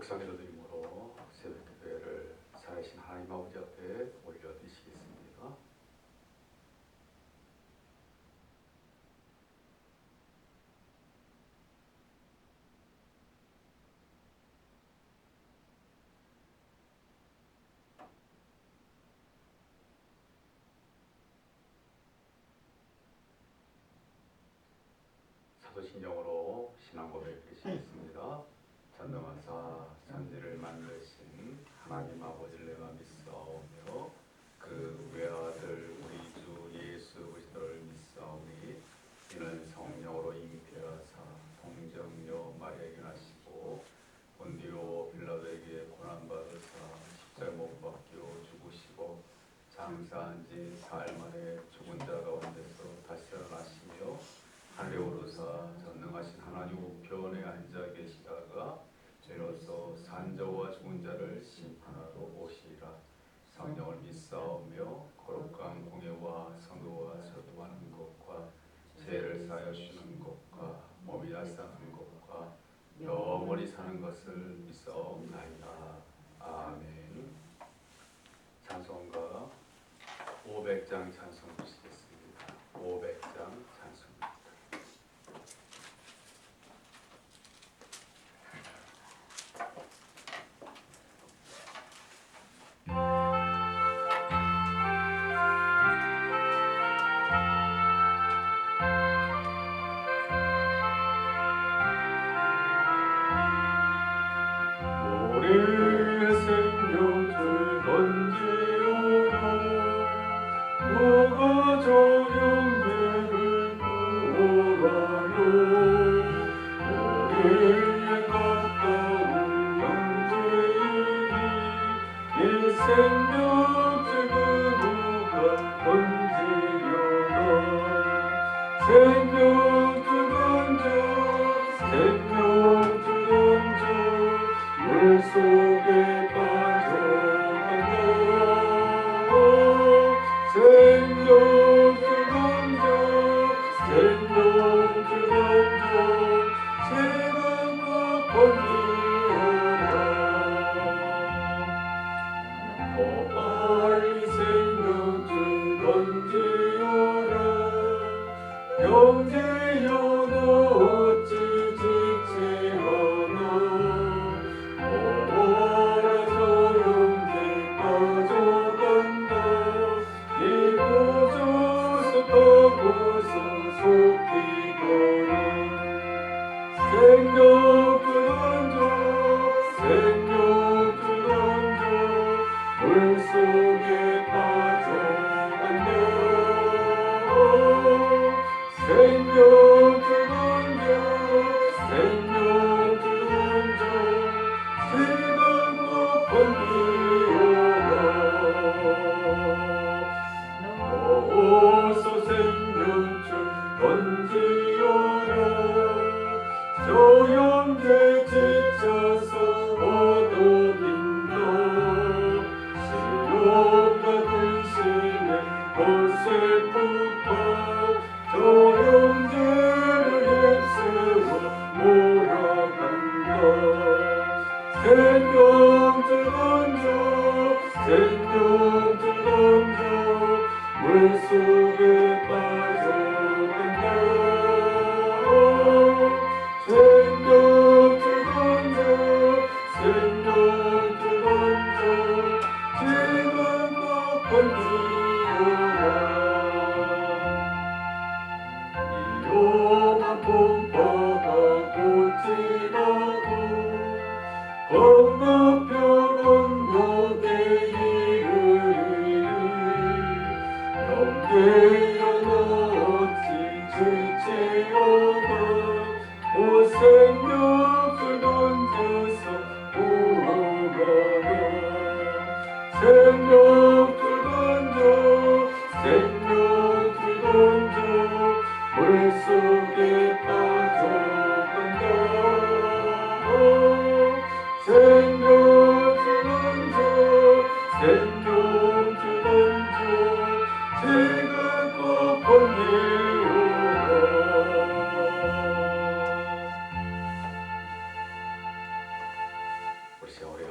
복사기도드림으로 새벽기도회를 살아계신 하나님 아버지 앞에 올려드리시겠습니다. 사도신경으로 신앙 고백드리시겠습니다. 전능하사 천지를 만드신 하나님 아버지를 내가 믿사오며 그 외아들 우리 주 예수 그리스도를 믿사오니 이는 성령으로 잉태하사 동정녀 마리아에게 나시고 본디오 빌라도에게 고난받으사 십자가 못 박혀 죽으시고 장사한 지 사흘 만에 죽은 자 가운데서 다시 살아나시며 하늘에 오르사 전능하신 하나님 우편에 앉아 계시다가 죄로서 산 자와 죽은 자를 심판하러 오시리라. 성령을 믿사오며 거룩한 공예와 성도와 소통하는 것과 죄를 사하여 주는 것과 몸이 낫사는 것과 영원히 사는 것을 믿사옵나이다. 아멘. 찬송가 500장 찬송 주시겠습니다. 500장 찬송입니다.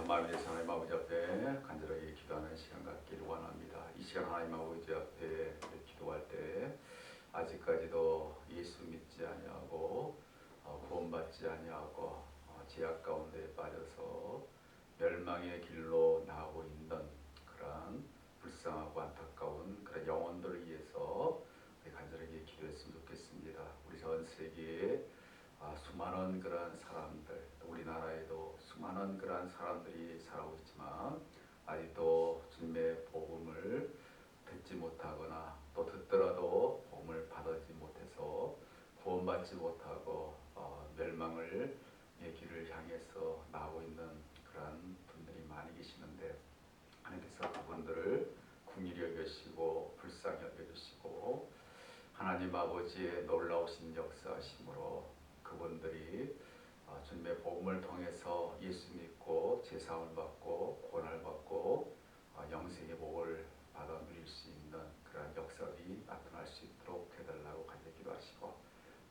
마음의 하나님 아버지 앞에 간절하게 기도하는 시간 갖기를 원합니다. 이 시간 하나님 아버지 앞에 기도할 때 아직까지도 예수 믿지 아니하고 구원받지 아니하고 죄악 가운데 빠져서 멸망의 길로 나아가고 있는 그런 불쌍하고 안타까운 그런 영혼들을 위해서 간절하게 기도했으면 좋겠습니다. 우리 전 세계에 수많은 그런 사람들, 우리나라에도 수많은 그런 사람들이 살아오고 있지만 아직도 주님의 복음을 듣지 못하거나 또 듣더라도 복음을 받지 못해서 구원받지 못하고 멸망을 길을 향해서 나오고 있는 그런 분들이 많이 계시는데 하나님께서 그분들을 긍휼히 여기시고 불쌍히 여겨주시고 하나님 아버지의 놀라우신 역사하심으로 그분들이 주님의 복음을 통해서 예수 믿고 제사함을 받고 구원을 받고 영생의 복을 받아 누릴 수 있는 그런 역사들이 나타날 수 있도록 해달라고 간절히 기도하시고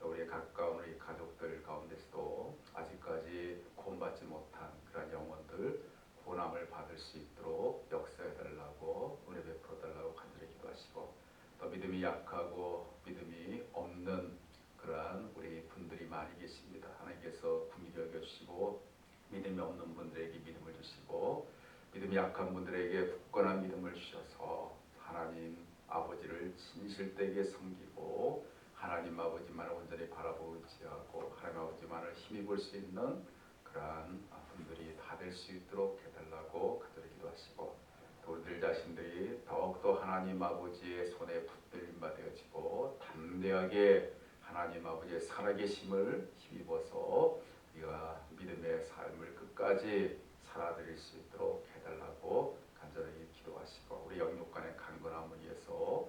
우리의 가까운 우리 가족들 가운데서도 아직까지 구원받지 못한 그런 영혼들 구원함을 받을 수 있도록 역사해달라고 은혜 베풀어달라고 간절히 기도하시고 또 믿음이 약하고 믿음이 없는 그러한 우리 분들이 많이 계십니다. 하나님께서 긍휼히 여겨주시고 믿음이 없는 분들에게 믿음을 주시고 믿음이 약한 분들에게 굳건한 믿음을 주셔서 하나님 아버지를 진실되게 섬기고 하나님 아버지만을 온전히 바라보고 의지하고 하나님 아버지만을 힘입을 수 있는 그러한 분들이 다 될 수 있도록 해달라고 간절히 기도하시고 또 우리들 자신들이 더욱더 하나님 아버지의 손에 붙들림 받아지고 담대하게 하나님 아버지의 살아계심을 힘입어서 우리가 믿음의 삶을 끝까지 살아드릴 수 있도록 해달라고 간절하게 기도하시고 우리 영육간의 강건함을 위해서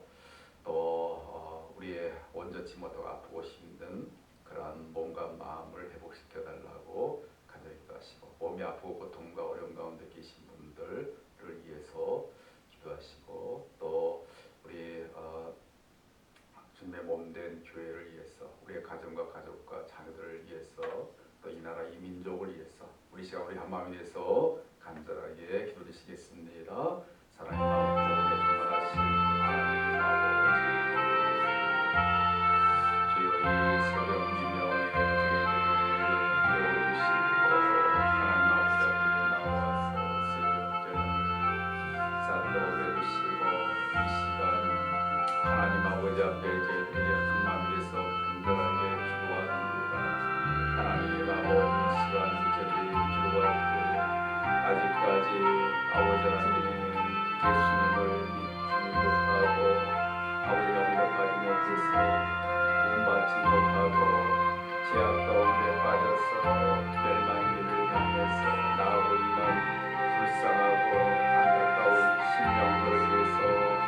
또 우리의 온전치 못하고 아프고 힘든 그러한 몸과 마음을 회복시켜달라고 간절히 기도하시고 몸이 아프고 고통과 어려움 가운데 계신 분들을 위해서 기도하시고 또 우리 주님의 몸된 교회를 위해서 우리의 가정과 가족과 자녀들을 위해서 또 이 나라 이 민족을 위해서 우리 시간 우리 한마음을 위해서 간절하게 기도드리시겠습니다. 사랑의 마음 복음에 충만하신 하나님 아버지 주여 이 새벽 미명에 저희들을 깨워주시고 하나님 아버지 앞에 나와서 새벽전을 쌓도록 해주시고 이 시간 하나님 아버지 앞에 저희들이 한마음에서 간절하게 기도합니다. 하나님 아버지 시간 저희들이 기도할 때 아직까지 아버지 하나님 예수님을 믿지 못하고 아버지가 응답하지 못해서 구원받지 못하고 죄악 가운데 빠져서 멸망의 길을 향해서 나아가고 있는 불쌍하고 안타까운 심령들을 위해서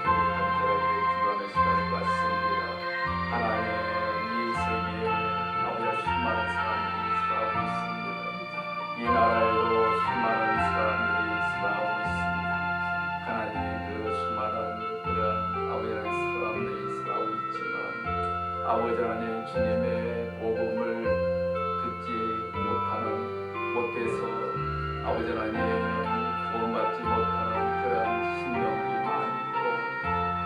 간절하게 기도하는 시간을 갖습니다. 하나님 이 세계에 아버지 수많은 사람들이 살아가고 있습니다. 이 나라에도 수많은 사람들이 살아가고 있습니다. 하나님 그 수많은 그런 아버지 하나님 사람들이 살아가고 있지만 아버지 하나님 주님의 복음을 듣지 못해서 아버지 하나님 구원받지 못하는 그런 심령들이 많이 있고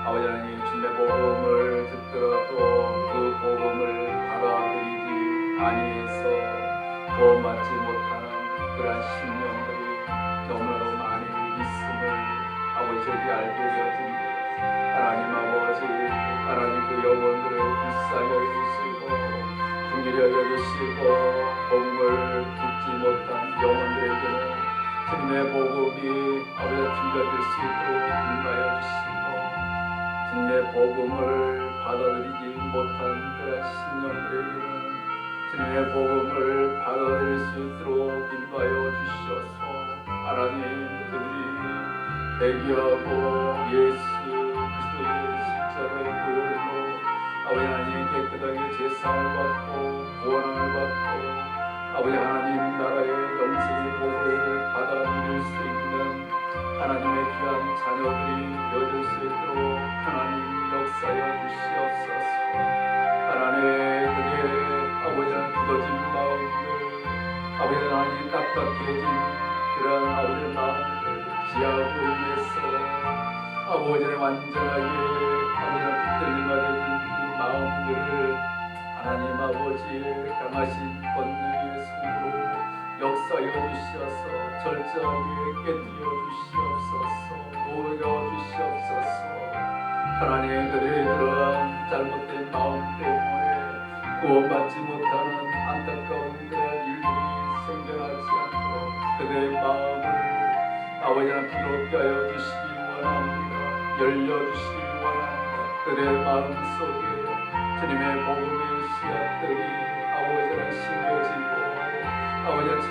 아버지 하나님 주님의 복음을 듣더라도 그 복음을 받아들이지 아니해서 구원받지 못하는 그런 심령들이 너무나도 많이 있음을 아버지 여기 알게 되었습니다. 하나님 아버지 하나님 그 영혼들을 불쌍히 여겨주시고 긍휼히 여겨주시고 복음을 듣지 못한 영혼들에게는 주님의 복음이 아버지 들려질 수 있도록 인도하여 주시고 주님의 복음을 받아들이지 못한 그런 신령들에게는 주님의 복음을 받아들일 수 있도록 인도하여 주시옵소서. 하나님 그들이 회개하고 예수 그리스도의 십자가의 보혈로 아버지 하나님 깨끗하게 제사함을 받고 구원함을 받고 아버지 하나님 나라의 영생의 복을 받아 누릴 수 있는 하나님의 귀한 자녀들이 되어질 수 있도록 하나님 역사여 주시옵소서. 하나님 그의 아버지 하나님 굳어진 마음들 아버지 하나님 딱딱해진 그런 아버지 아버지는 완전하게 아버지는 붙들림과 되는 이 마음들을 하나님 아버지의 강하신 권능의 손으로 역사여 주시어서 절제하게 깨뜨려 주시옵소서. 놓여 주시옵소서. 하나님 그들의 그러한 잘못된 마음 때문에 구원받지 못하는 안타까운 그런 일들이 생겨나지 않도록 그들의 마음을 아버지는 부드럽게 하여 주시기 원합니다. 열려주시기 원합니다. 그들의 마음속에 주님의 복음의 씨앗들이 아버지는 심겨지고 아버지는 잘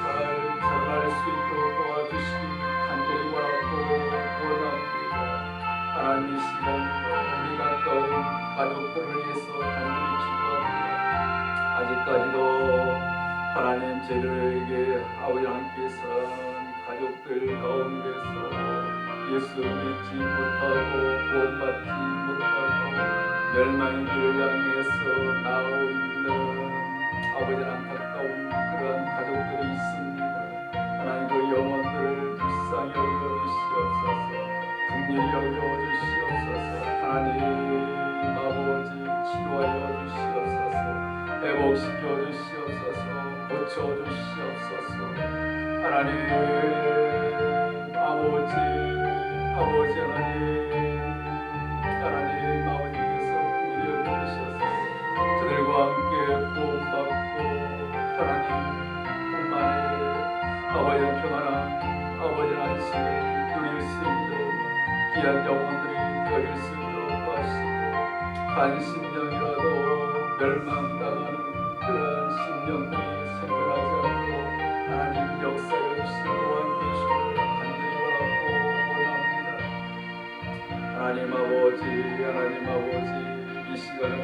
자랄 수 있도록 도와주시기 간절히 원합니다. 하나님 이 시간도 우리 가까운 가족들을 위해서 간절히 기도합니다. 아직까지도 하나님 저희들에게 아버지 함께서 가족들 가운데서 예수 믿지 못하고 구원받지 못하고 멸망의 길을 향해서 나오고 있는 아버지 안타까운 그러한 가족들이 있습니다. 하나님 그 영혼들을 불쌍히 여겨주시옵소서. 긍휼히 여겨주시옵소서. 하나님 아버지 치료하여 주시옵소서. 회복시켜 주시옵소서. 고쳐주시옵소서. 하나님 아버지 하나님 아버지께서 긍휼히 여기셔서 저들과 함께 구원받고 하나님 뿐만에 아버지의 평안한 아버지의 안식을 누릴 수 있는 귀한 영혼들이 되어질 수 있도록 하시고 한 심령이라도 멸망당하는 그런 심령들이 생겨나지 않도록 하나님 역사여 주시고 함께 해주시기를 간절히 하나님 아버지 이 시간은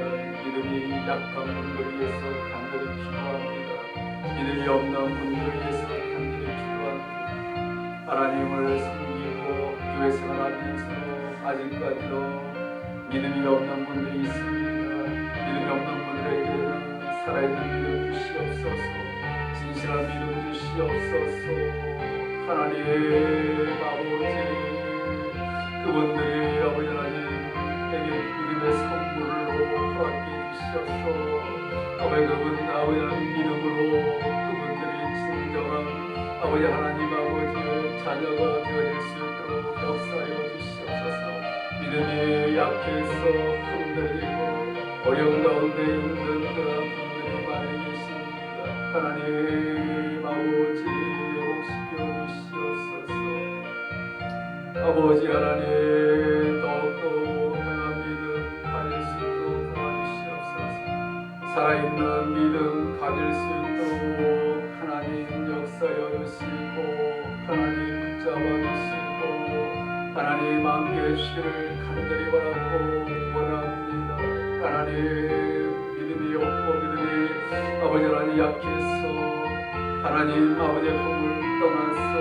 믿음이 약한 분들을 위해서 간절히 기도합니다. 믿음이 없는 분들을 위해서 간절히 기도합니다. 하나님을 섬기고 교회 생활하면서 아직까지도 믿음이 없는 분들이 있습니다. 믿음이 없는 분들에게는 살아있는 믿음 주시옵소서. 진실한 믿음 주시옵소서. 하나님 아버지 그분들이 아버지 하나님에게 믿음의 선물로 허락해 주시옵소서. 아버지 아버지 믿음으로 그분들이 진정한 아버지 하나님 아버지의 자녀가 되어질 수 있도록 역사하여 주시옵소서. 믿음이 약해서 흔들리고 어려운 가운데 있는 그런 분들이 많이 계십니다. 하나님 아버지 회복시켜 주시옵소서. 아버지 하나님 더욱더 강한 믿음 가질 수 있도록 도와주시옵소서. 살아있는 믿음 가질 수 있도록 하나님 역사여 주시고 하나님 붙잡아 주시고 하나님 함께 해주시기를 간절히 원합니다. 하나님 믿음이 없고 믿음이 아버지 하나님 약해서 하나님 아버지의 품을 떠나서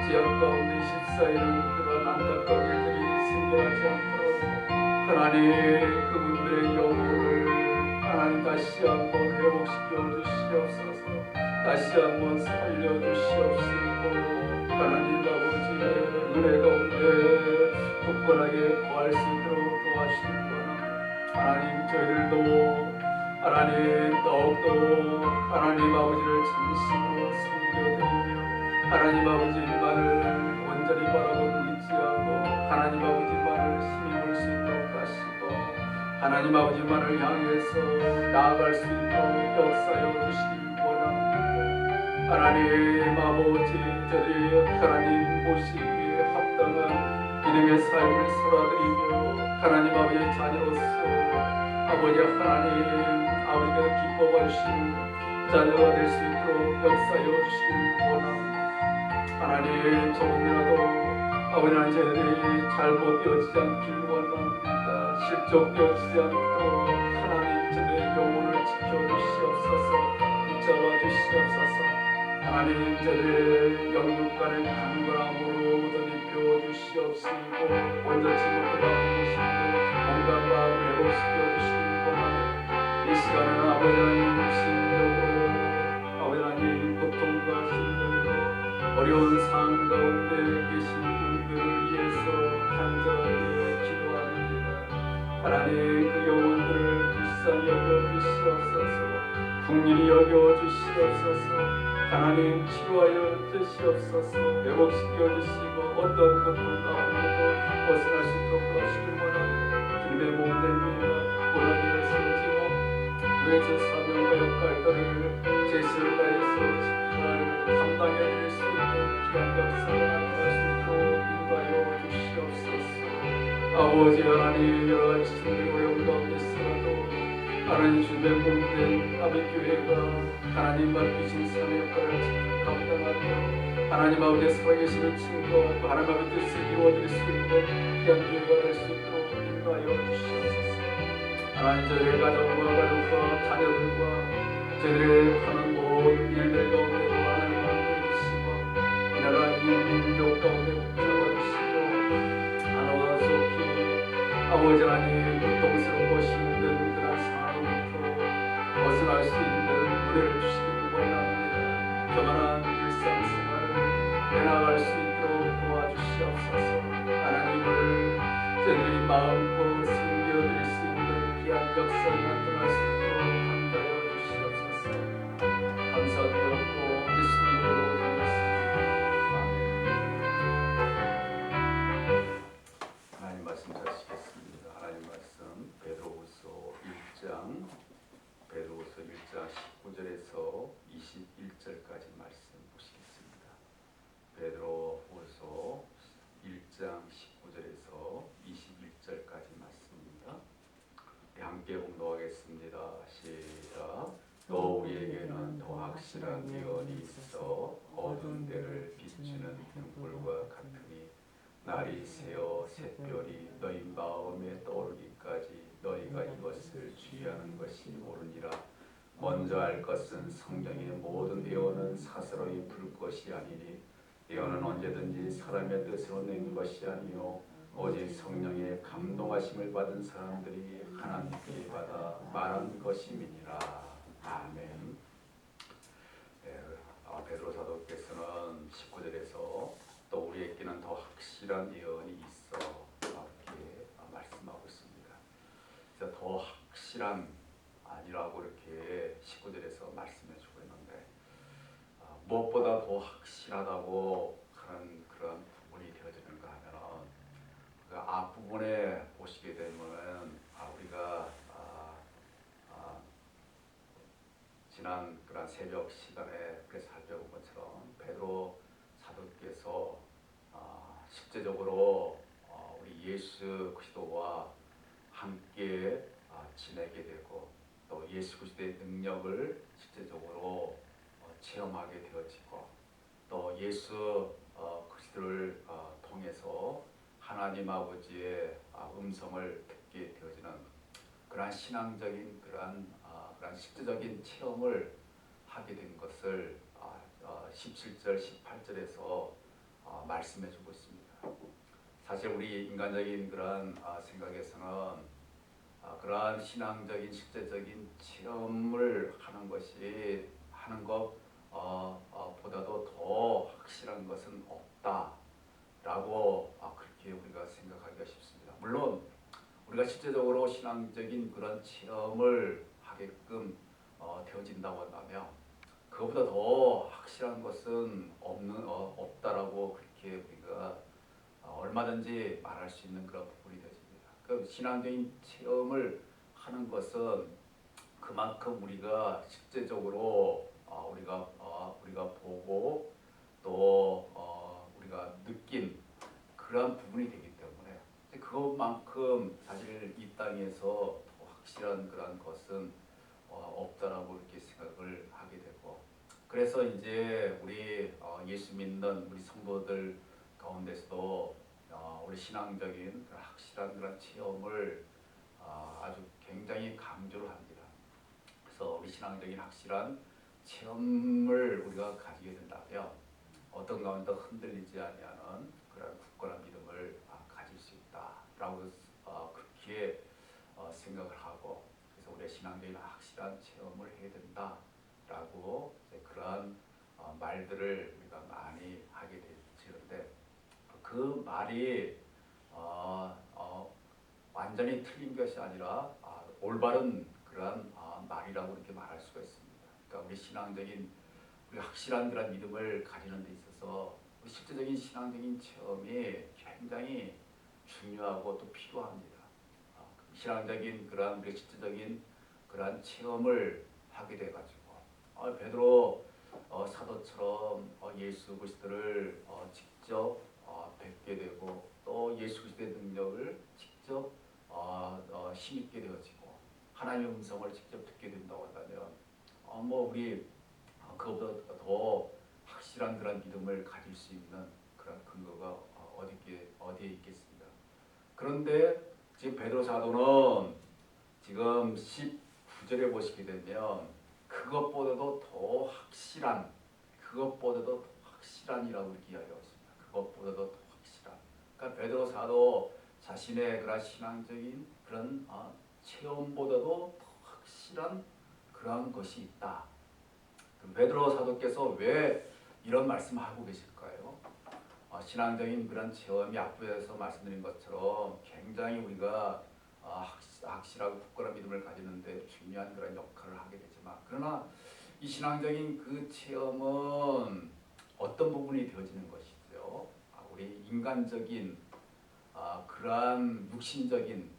지역 가운데 십사일은 그런 안타까운 일들이 생겨나지 않도록 하나님 그분들의 영혼을 하나님 다시 한번 회복시켜 주시옵소서. 다시 한번 살려주시옵시고 하나님 아버지의 은혜 가운데 굳건하게 거할 수 있도록 도와주시기 원합니다. 하나님 저희들도 하나님 더욱더 하나님 아버지를 진심으로 섬겨드리며 하나님 아버지만을 온전히 바라고 의지하고 하나님 아버지만을 힘입을 수 있도록 하시고 하나님 아버지만을 향해서 나아갈 수 있도록 역사여 주시기 원합니다. 하나님 아버지 저들이 하나님 보시기에 합당한 믿음의 삶을 살아드리며 하나님 아버지의 자녀로서 아버지 하나님 아버지가 기뻐 주시는 자녀가 될 수 있도록 역사여 주시기 원합니다. 하나님 조금이라도 아버지 하나님 저희들이 잘못되어지지 않길 원합니다. 실족되어지지 않도록 하나님 저희들의 영혼을 지켜주시옵소서. 붙잡아 주시옵소서. 하나님 저희들의 영육간의 강건함으로 덧입혀 주시옵시고 온전치 못하고 보시는 온갖 마음을 회복시켜 주시기 원합니다. 이 시간은 아버지 하나님 심적으로 아버지 하나님 고통과 힘들고 어려운 상황 가운데 계신 분들을 위해서 간절하게 기도합니다. 하나님 그 영혼들을 불쌍히 여겨주시옵소서. 긍휼히 여겨주시옵소서. 하나님 치유하여 주시옵소서. 회복시켜 주시고 어떤 고통 가운데도 벗어날 수 있도록 도와주시길 원합니다. 주님의 몸된 위가 고난이 세워지고 그의 제 사명과 역할들을 제시를 다해서 감당해드릴 수 있는 귀한 역사가 나타날 수 있도록 인도하여 주시옵소서. 아버지 하나님 여러가지 힘들고 어려운 가운데 있어도 하나님 주님의 몸된 아버지 교회가 하나님 맡기신 사명 역할을 감당하며 하나님 아버지의 살아계시는 증거 하나님 아버지 뜻을 이루어드릴 수 있는 귀한 교회가 될 수 있도록 인도하여 주시옵소서. 하나님 저희의 가정과 자녀들과 저희들의 하는 모든 일들 가운데도 하나님 함께해주시고 이 나라 이 민족 가운데 붙잡아주시고 하나와 속히 아버지 하나님 고통스럽고 힘든 그런 상황으로부터 벗어날 수 있는 은혜를 주시기를 원합니다. 평안한 일상생활을 해나갈 수 있도록 도와주시옵소서. 하나님을 저희들이 마음껏 섬겨드릴 수 있는 귀한 역사가 나타날 수 있도록 함께하여 주시옵소서. 감사드렸고 예수님으로 드렸습니다. 아멘. 하나님 말씀 자시겠습니다. 하나님 말씀 베드로후서 1장 19절에서 21절까지 말씀 보시겠습니다. 베드로후서 1장 19절에서 21절까지 말씀입니다. 함께 공독하겠습니다. 시작. 또 우리에게는 더 확실한 예언이 있어 어두운 데를 비추는 등불과 같으니 날이 새어 샛별이 너희 마음에 떠오르기까지 너희가 이것을 주의하는 것이 옳으니라. 먼저 알 것은 성경의 모든 예언은 사사로이 불 것이 아니니 예언은 언제든지 사람의 뜻으로 낸 것이 아니요 오직 성령의 감동하심을 받은 사람들이 하나님께 받아 말한 것임이니라. 아멘. 베드로 사도께서는 19절에서 또 우리에게는 더 확실한 예언이 있어 이렇게 말씀하고 있습니다. 그래서 더 확실한 아니라고 이렇게 19절에서 말씀해주고 있는데 무엇보다 더 확실하다고 하는 그런 부분이 되어지는가 하면은 그 앞부분에 보시게 되면은 우리가 지난 그런 새벽 시간에 살펴본 것처럼 베드로 사도께서 실제적으로 우리 예수 그리스도와 함께 지내게 되고 또 예수 그리스도의 능력을 실제적으로 체험하게 되어지고 또 예수 그리스도를 통해서 하나님 아버지의 음성을 듣게 되어지는 그러한 신앙적인 그러한 실제적인 체험을 하게 된 것을 17절, 18절에서 말씀해주고 있습니다. 사실 우리 인간적인 그러한 생각에서는 그러한 신앙적인 실제적인 체험을 하는 것보다도 더 확실한 것은 없다라고 그렇게 우리가 생각하기가 쉽습니다. 물론 우리가 실제적으로 신앙적인 그런 체험을 하게끔 되어진다고 한다면 그것보다 더 확실한 것은 없다라고 그렇게 우리가 얼마든지 말할 수 있는 그런 부분이 되어집니다. 그 신앙적인 체험을 하는 것은 그만큼 우리가 실제적으로 우리가 보고 또 우리가 느낀 그런 부분이 되기 때문에 그것만큼 사실 이 땅에서 더 확실한 그런 것은 없다라고 이렇게 생각을 하게 되고 그래서 이제 우리 예수 믿는 우리 성도들 가운데서도 우리 신앙적인 확실한 그런 체험을 아주 굉장히 강조를 합니다. 그래서 우리 신앙적인 확실한 체험을 우리가 가지게 된다면 어떤 가운데 흔들리지 아니하는 그런 굳건한 믿음을 가질 수 있다라고 그렇게 생각을 하고 그래서 우리의 신앙적인 확실한 체험을 해야 된다라고 그러한 말들을 우리가 많이 하게 될 그 말이 완전히 틀린 것이 아니라 올바른 그러한 말이라고 이렇게 말할 수가 있습니다. 그러니까 우리 신앙적인 우리 확실한 그런 믿음을 가지는 데 있어서 우리 실제적인 신앙적인 체험이 굉장히 중요하고 또 필요합니다. 신앙적인 그러한 우리 실제적인 그러한 체험을 하게 돼가지고 베드로 사도처럼 예수 그리스도를 직접 뵙게 되고 또 예수 그리스도의 능력을 직접 힘입게 되어지고 하나님의 음성을 직접 듣게 된다고 한다면 우리 그것보다 더 확실한 그런 믿음을 가질 수 있는 그런 근거가 어디에 있겠습니다. 그런데 지금 베드로 사도는 지금 19절에 보시게 되면 그것보다도 더 확실한이라고 이렇게 이야기하고 있습니다. 그것보다도 더 확실한. 그러니까 베드로 사도 자신의 그런 신앙적인 그런 체험보다도 더 확실한 그러한 것이 있다. 베드로 사도께서 왜 이런 말씀을 하고 계실까요? 신앙적인 그런 체험이 앞부에서 말씀드린 것처럼 굉장히 우리가 확실하고 굳건한 믿음을 가지는데 중요한 그런 역할을 하게 되지만 그러나 이 신앙적인 그 체험은 어떤 부분이 되어지는 것이죠? 우리 인간적인 그러한 육신적인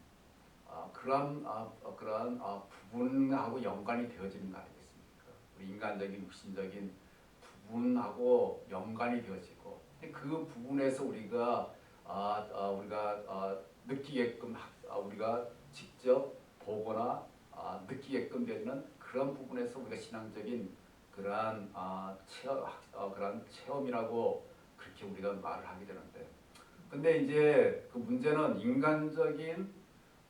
그러한 부분하고 연관이 되어지는 거 아니겠습니까? 우리 인간적인 육신적인 부분하고 연관이 되어지고 그 부분에서 우리가 느끼게끔 우리가 직접 보거나 느끼게끔 되는 그런 부분에서 우리가 신앙적인 그러한 그러한 체험이라고 그렇게 우리가 말을 하게 되는데, 근데 이제 그 문제는 인간적인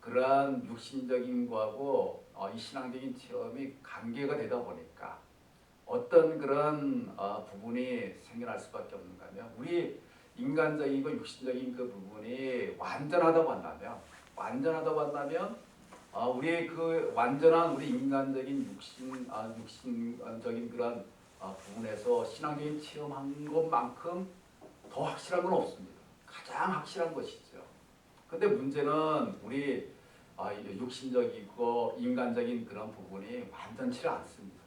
그러한 육신적인 거하고 이 신앙적인 체험이 관계가 되다 보니까 어떤 그런 부분이 생겨날 수밖에 없는가 하면 우리 인간적이고 육신적인 그 부분이 완전하다고 한다면 우리의 그 완전한 우리 인간적인 육신적인 그런 부분에서 신앙적인 체험한 것만큼 더 확실한 건 없습니다. 가장 확실한 것이죠. 근데 문제는 우리 육신적이고 인간적인 그런 부분이 완전치 않습니다.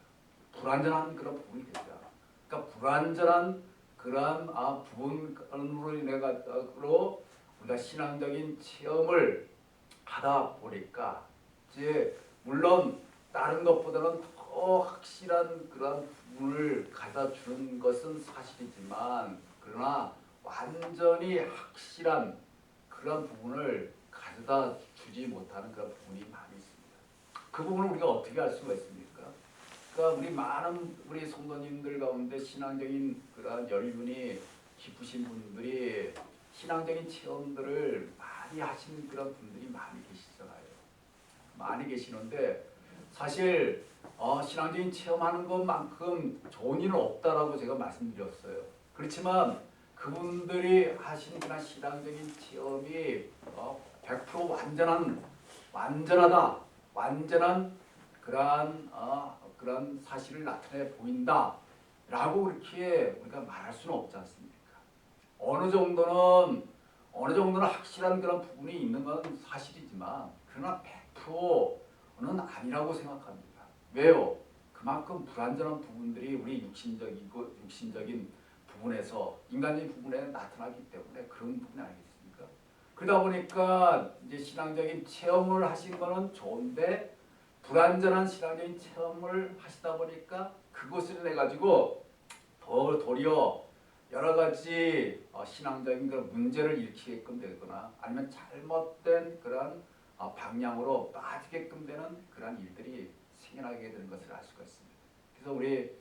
불완전한 그런 부분이 되죠. 그러니까 불완전한 그런 부분으로 인해서 우리가 신앙적인 체험을 하다 보니까 이제 물론 다른 것보다는 더 확실한 그런 부분을 가져다 주는 것은 사실이지만 그러나 완전히 확실한 그런 부분을 가져다 주지 못하는 그런 부분이 많이 있습니다. 그 부분을 우리가 어떻게 알 수가 있습니까? 그러니까 우리 많은 우리 성도님들 가운데 신앙적인 그런 연륜이 깊으신 분들이 신앙적인 체험들을 많이 하시는 그런 분들이 많이 계시잖아요. 많이 계시는데 사실 신앙적인 체험하는 것만큼 좋은 일은 없다라고 제가 말씀드렸어요. 그렇지만 그분들이 하신 그런 신앙적인 체험이 100% 완전한 그러한 사실을 나타내 보인다라고 그렇게 우리가 말할 수는 없지 않습니까? 어느 정도는 확실한 그런 부분이 있는 건 사실이지만 그러나 100%는 아니라고 생각합니다. 왜요? 그만큼 불완전한 부분들이 우리 육신적인 부분에서 인간적인 부분에 나타나기 때문에 그런 부분이 아니겠습니까? 그러다 보니까 이제 신앙적인 체험을 하신 거는 좋은데 불완전한 신앙적인 체험을 하시다 보니까 그것을 내 가지고 도리어 여러 가지 신앙적인 그런 문제를 일으키게끔 되거나 아니면 잘못된 그런 방향으로 빠지게끔 되는 그런 일들이 생겨나게 되는 것을 알 수가 있습니다. 그래서 우리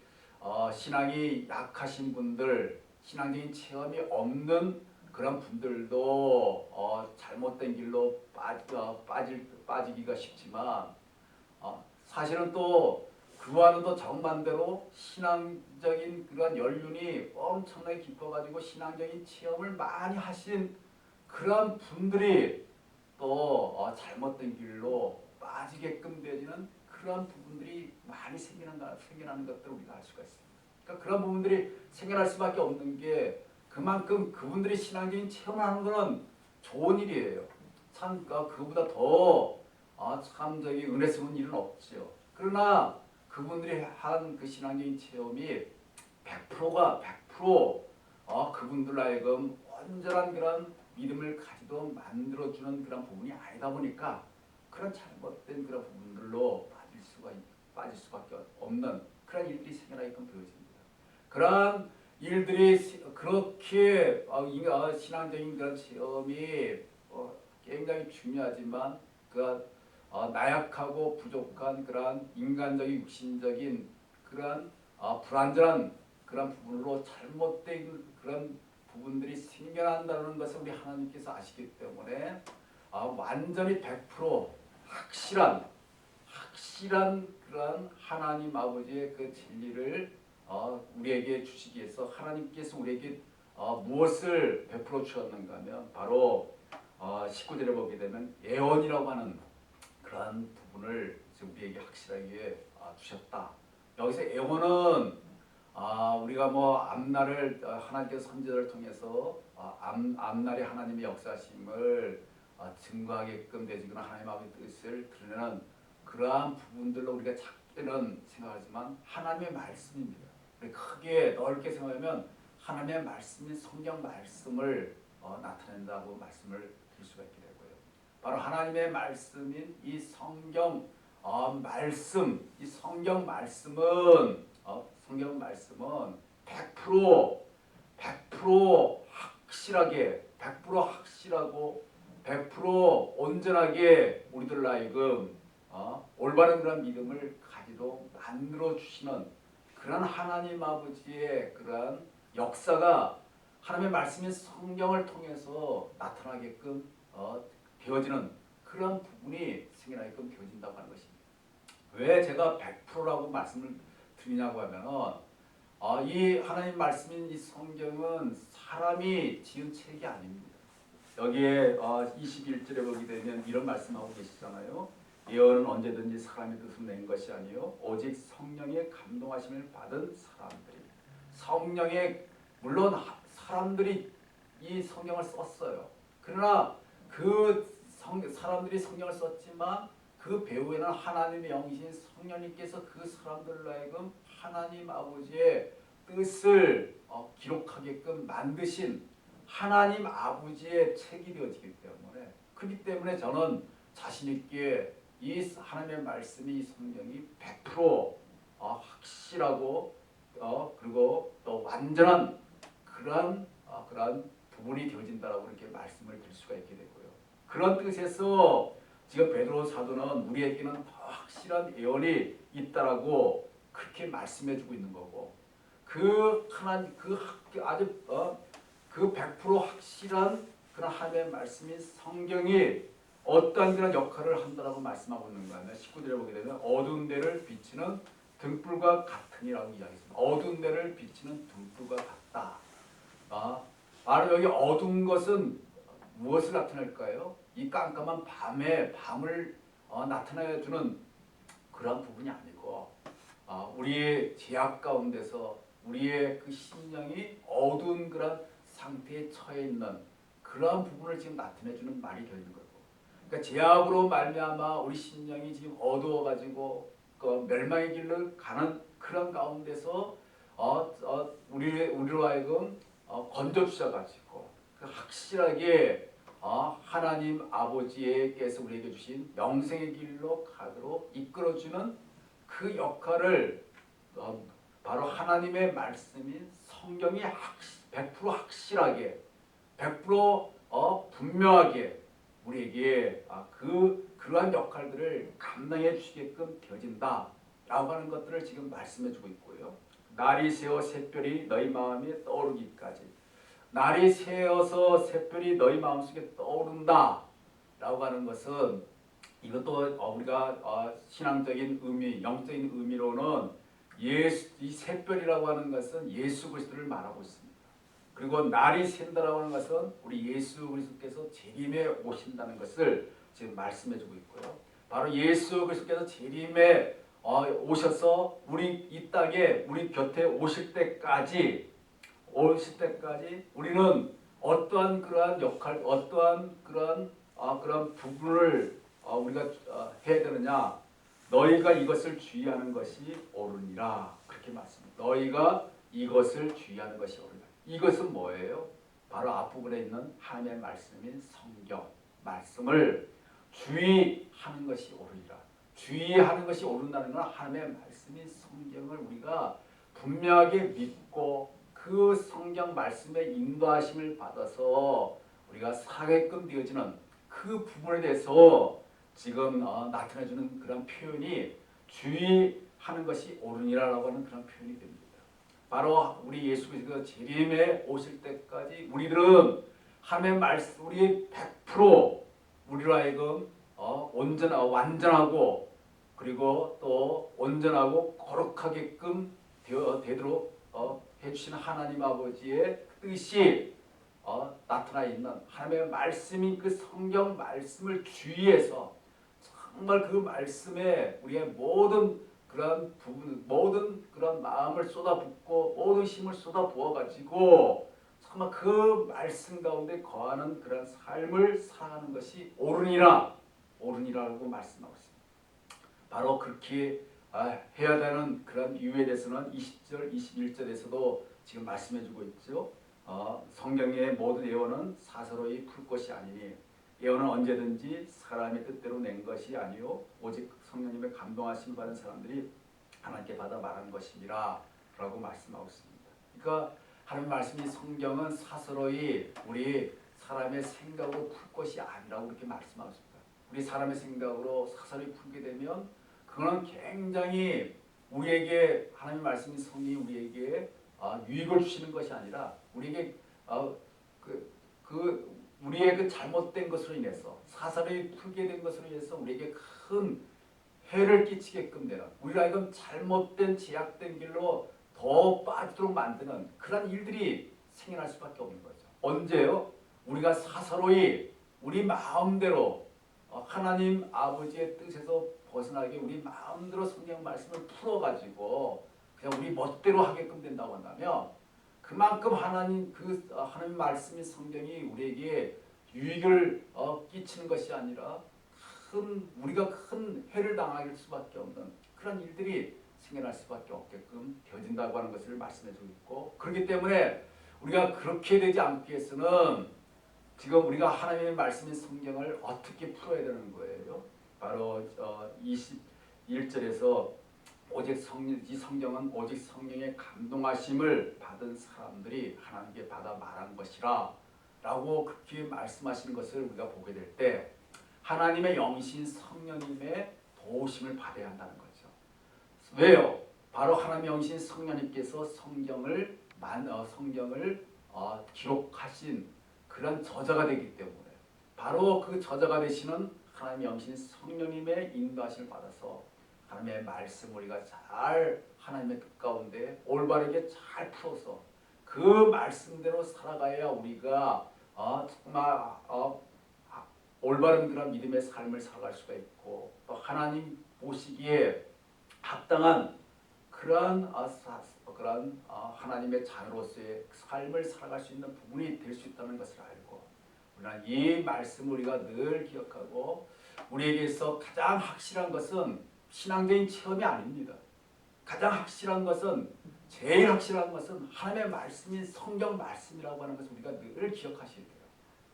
신앙이 약하신 분들, 신앙적인 체험이 없는 그런 분들도 잘못된 길로 빠지기가 쉽지만 사실은 또 그와는 또 정반대로 신앙적인 그런 연륜이 엄청나게 깊어가지고 신앙적인 체험을 많이 하신 그런 분들이 또 잘못된 길로 빠지게끔 되지는 그런 부분들이 많이 생겨나는 것들을 우리가 알 수가 있습니다. 그러니까 그런 부분들이 생겨날 수밖에 없는 게 그만큼 그분들이 신앙적인 체험하는 거는 좋은 일이에요. 참 그보다 더 참 저기 은혜스러운 일은 없지요. 그러나 그분들이 한 그 신앙적인 체험이 100%가 100% 그분들 하여금 온전한 그런 믿음을 가지도 만들어주는 그런 부분이 아니다 보니까 그런 잘못된 그런 부분들로 빠질 수밖에 없는 그런 일들이 생겨나게끔 되어집니다. 그러한 일들이 그렇게 신앙적인 그런 체험이 굉장히 중요하지만 그 나약하고 부족한 그러한 인간적인 육신적인 그러한 불완전한 그런 부분으로 잘못된 그런 부분들이 생겨난다는 것을 우리 하나님께서 아시기 때문에 완전히 100% 확실한 그런 하나님 아버지의 그 진리를 우리에게 주시기 위해서 하나님께서 우리에게 무엇을 베풀어 주셨는가 하면 바로 19절에 보게 되면 예언이라고 하는 그러한 부분을 우리에게 확실하게 주셨다. 여기서 예언은 우리가 뭐 앞날을 하나님께서 선지자를 통해서 앞날에 하나님의 역사심을 증거하게끔 되지거나 하나님 아버지의 뜻을 드러내는 그러한 부분들로 우리가 작게는 생각하지만 하나님의 말씀입니다. 우리 크게 넓게 생각하면 하나님의 말씀이 성경 말씀을 나타낸다고 말씀을 드릴 수가 있게 되고요. 바로 하나님의 말씀인 이 성경 말씀, 이 성경 말씀은 100% 확실하게, 100% 확실하고 100% 온전하게 우리들 하여금 올바른 그런 믿음을 가지도록 만들어 주시는 그런 하나님 아버지의 그런 역사가 하나님의 말씀인 성경을 통해서 나타나게끔 되어지는 그런 부분이 생겨나게끔 되어진다고 하는 것입니다. 왜 제가 100%라고 말씀을 드리냐고 하면은 이 하나님 말씀인 이 성경은 사람이 지은 책이 아닙니다. 여기에 21절에 보게 되면 이런 말씀하고 계시잖아요. 예언은 언제든지 사람의 뜻으로 낸 것이 아니요 오직 성령의 감동하심을 받은 사람들이. 성령의 물론 사람들이 이 성경을 썼어요. 그러나 사람들이 성경을 썼지만 그 배후에는 하나님의 영이신 성령님께서 그 사람들로 하여금 하나님 아버지의 뜻을 기록하게끔 만드신 하나님 아버지의 책이 되어지기 때문에 그렇기 때문에 저는 자신 있게 이 하나님의 말씀이 이 성경이 100% 확실하고 그리고 또 완전한 그러한 부분이 되어진다라고 이렇게 말씀을 드릴 수가 있게 되고요. 그런 뜻에서 지금 베드로 사도는 우리에게는 더 확실한 예언이 있다라고 그렇게 말씀해주고 있는 거고 그 100% 확실한 그런 하나님의 말씀인 성경이 어떠한 그런 역할을 한다라고 말씀하고 있는가 하면 19절에 보게 되면 어두운 데를 비치는 등불과 같으니라고 이야기했습니다. 어두운 데를 비치는 등불과 같다. 바로 여기 어두운 것은 무엇을 나타낼까요? 이 깜깜한 밤을 나타내주는 그런 부분이 아니고 우리의 죄악 가운데서 우리의 그 심령이 어두운 그런 상태에 처해 있는 그러한 부분을 지금 나타내주는 말이 되는 거고, 그러니까 죄악으로 말미암아 우리 심령이 지금 어두워가지고 그 멸망의 길로 가는 그런 가운데서 우리로 하여금 건져 주셔가지고 확실하게 하나님 아버지께서 우리에게 주신 영생의 길로 가도록 이끌어주는 그 역할을 바로 하나님의 말씀인 성경이 100% 확실하게 100% 분명하게 우리에게 그러한 역할들을 감당해 주시게끔 되어진다라고 하는 것들을 지금 말씀해 주고 있고요. 날이 새어 새별이 너희 마음에 떠오르기까지, 날이 새어서 새별이 너희 마음속에 떠오른다 라고 하는 것은 이것도 우리가 신앙적인 의미, 영적인 의미로는 이 새별이라고 하는 것은 예수 그리스도를 말하고 있습니다. 그리고 날이 샌다라고 하는 것은 우리 예수 그리스도께서 재림에 오신다는 것을 지금 말씀해 주고 있고요. 바로 예수 그리스도께서 재림에 오셔서 우리 이 땅에 우리 곁에 오실 때까지 오실 때까지 우리는 어떠한 그러한 역할, 어떠한 그런 부분을 우리가 해야 되느냐? 너희가 이것을 주의하는 것이 옳으니라. 그렇게 말씀합니다. 너희가 이것을 주의하는 것이 옳으니라. 이것은 뭐예요? 바로 앞부분에 있는 하나님의 말씀인 성경 말씀을 주의하는 것이 옳으니라. 주의하는 것이 옳은다는 건 하나님의 말씀인 성경을 우리가 분명하게 믿고 그 성경 말씀의 인도하심을 받아서 우리가 살게끔 되어지는 그 부분에 대해서 지금 나타내주는 그런 표현이 주의하는 것이 옳으니라라고 하는 그런 표현이 됩니다. 바로 우리 예수 그리스도 재림에 오실 때까지 우리들은 하나님의 말씀 우리 100% 우리로 하여금 완전하고 그리고 또 온전하고 거룩하게끔 되도록 해주시는 하나님 아버지의 뜻이 나타나 있는 하나님의 말씀인 그 성경 말씀을 주의해서 정말 그 말씀에 우리의 모든 그런 부분, 모든 그런 마음을 쏟아붓고 모든 힘을 쏟아부어 가지고 정말 그 말씀 가운데 거하는 그런 삶을 살아가는 것이 옳으니라고 말씀하고 있습니다. 바로 그렇게 해야 되는 그런 이유에 대해서는 20절, 21절에서도 지금 말씀해주고 있죠. 성경의 모든 예언은 사서로이 풀 것이 아니니 예언은 언제든지 사람의 뜻대로 낸 것이 아니요 오직 성령님의 감동하심을 받은 사람들이 하나님께 받아 말한 것이니라 라고 말씀하고 있습니다. 그러니까 하나님 말씀이 성경은 사서로이 우리 사람의 생각으로 풀 것이 아니라고 그렇게 말씀하고 있습니다. 우리 사람의 생각으로 사서로이 풀게 되면 그거는 굉장히 우리에게 하나님 말씀이 성경이 우리에게 유익을 주시는 것이 아니라 우리에게 우리의 그 잘못된 것으로 인해서 사사를 풀게 된 것으로 인해서 우리에게 큰 해를 끼치게끔 되는 우리가 하여금 잘못된 제약된 길로 더 빠지도록 만드는 그런 일들이 생겨날 수밖에 없는 거죠. 언제요? 우리가 사사로이 우리 마음대로 하나님 아버지의 뜻에서 벗어나게 우리 마음대로 성경 말씀을 풀어가지고 그냥 우리 멋대로 하게끔 된다고 한다면 그만큼 하나님 말씀인 성경이 우리에게 유익을 끼치는 것이 아니라 우리가 큰 해를 당할 수밖에 없는 그런 일들이 생겨날 수밖에 없게끔 되어진다고 하는 것을 말씀해주고 있고 그렇기 때문에 우리가 그렇게 되지 않기 위해서는 지금 우리가 하나님의 말씀인 성경을 어떻게 풀어야 되는 거예요? 바로 21절에서 이 성경은 오직 성령의 감동하심을 받은 사람들이 하나님께 받아 말한 것이라 라고 그렇게 말씀하시는 것을 우리가 보게 될 때 하나님의 영신 성령님의 도우심을 받아야 한다는 거죠. 왜요? 바로 하나님의 영신 성령님께서 성경을 기록하신 그런 저자가 되기 때문에 바로 그 저자가 되시는 하나님의 영신 성령님의 인도하심을 받아서 하나님의 말씀 우리가 잘 하나님의 뜻 가운데 올바르게 잘 풀어서 그 말씀대로 살아가야 우리가 정말 올바른 그런 믿음의 삶을 살아갈 수가 있고 또 하나님 보시기에 합당한 그런 하나님의 자녀로서의 삶을 살아갈 수 있는 부분이 될 수 있다는 것을 알고 우리는 이 말씀을 우리가 늘 기억하고 우리에게서 가장 확실한 것은 신앙적인 체험이 아닙니다. 가장 확실한 것은 제일 확실한 것은 하나님의 말씀인 성경 말씀이라고 하는 것을 우리가 늘 기억하셔야 돼요.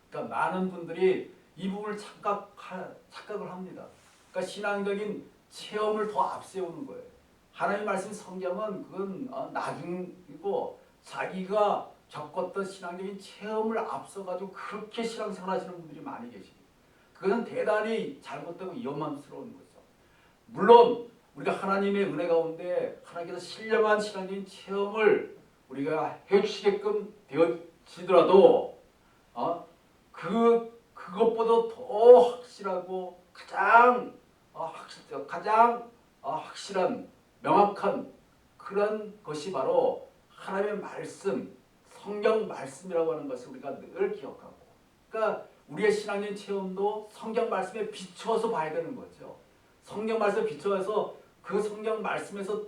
그러니까 많은 분들이 이 부분을 착각을 합니다. 그러니까 신앙적인 체험을 더 앞세우는 거예요. 하나님의 말씀 성경은 그건 나중이고 자기가 겪었던 신앙적인 체험을 앞서가지고 그렇게 신앙생활 하시는 분들이 많이 계십니다. 그것은 대단히 잘못되고 위험스러운 거죠. 물론 우리가 하나님의 은혜 가운데 하나님께서 신령한 신앙적인 체험을 우리가 해주시게끔 되어지더라도 그것보다 더 확실하고 가장 확실한 명확한 그런 것이 바로 하나님의 말씀, 성경 말씀이라고 하는 것을 우리가 늘 기억하고 그러니까 우리의 신앙적인 체험도 성경 말씀에 비추어서 봐야 되는 거죠. 성경 말씀에 비추어서 그 성경 말씀에서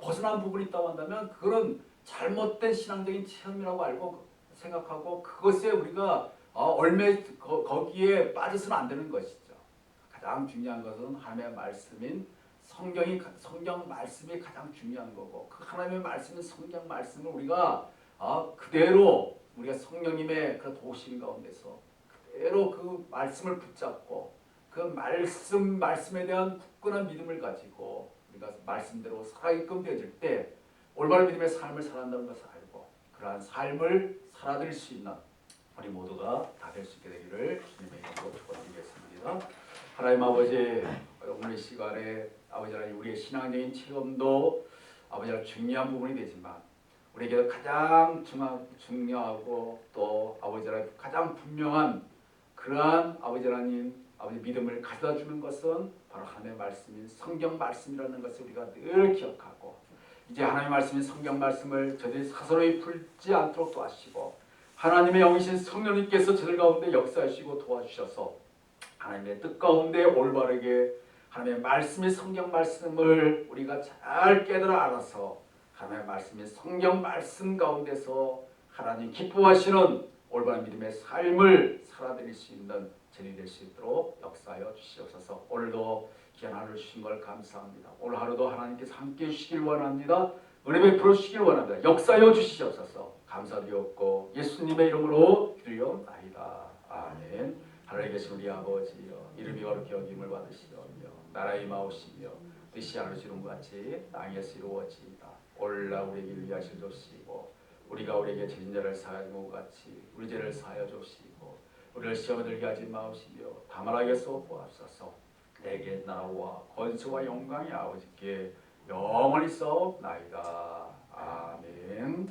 벗어난 부분이 있다고 한다면 그거는 잘못된 신앙적인 체험이라고 알고 생각하고 그것에 우리가 거기에 빠져서는 안 되는 것이죠. 가장 중요한 것은 하나님의 말씀인 성경 말씀이 가장 중요한 거고, 그 하나님의 말씀인 성경 말씀을 우리가 그대로 우리가 성령님의 그 도우심 가운데서 그대로 그 말씀을 붙잡고 그 말씀에 대한 굳건한 믿음을 가지고 우리가 말씀대로 살아있게끔 되어질 때 올바른 믿음의 삶을 살아간다는 것을 알고 그러한 삶을 살아들 수 있는 우리 모두가 다 될 수 있게 되기를 주님의 이름으로 축원드리겠습니다. 하나님 아버지, 오늘 이 시간에 아버지 하나님 우리의 신앙적인 체험도 아버지 하나님 중요한 부분이 되지만 우리에게 가장 중요하고 또 아버지 하나님 가장 분명한 그러한 아버지 하나님 아버지 믿음을 가져다 주는 것은 바로 하나님의 말씀인 성경 말씀이라는 것을 우리가 늘 기억하고 이제 하나님의 말씀인 성경 말씀을 저들이 사서로이 풀지 않도록 도와주시고 하나님의 영이신 성령님께서 저들 가운데 역사하시고 도와주셔서 하나님의 뜻 가운데 올바르게 하나님의 말씀인 성경 말씀을 우리가 잘 깨달아 알아서 하나님의 말씀인 성경 말씀 가운데서 하나님 기뻐하시는 올바른 믿음의 삶을 살아드릴 수 있는 저희 될 수 있도록 역사하여 주시옵소서. 오늘도 귀한 하루를 주신 걸 감사합니다. 오늘 하루도 하나님께서 함께해 주시길 원합니다. 은혜 베풀어 주시길 원합니다. 역사하여 주시옵소서. 감사드리옵고 예수님의 이름으로 기도하옵나이다. 아멘. 하늘에 계신 우리 아버지여, 이름이 거룩히 여김을 받으시오며 나라의 마오시며 뜻이 하늘에서 이룬 것 같이 땅에서 이루어지이다. 오늘날 우리에게 위하실 주시고 우리가 우리에게 죄진 자를 사하여 준 것 같이 우리 죄를 사하여 주시고 우리를 시험에 들게 하지 마시며 다만 하게 쏘보옵소서. 내게 나라와 권세와 영광이 아버지께 영원히 있사옵나이다. 아멘.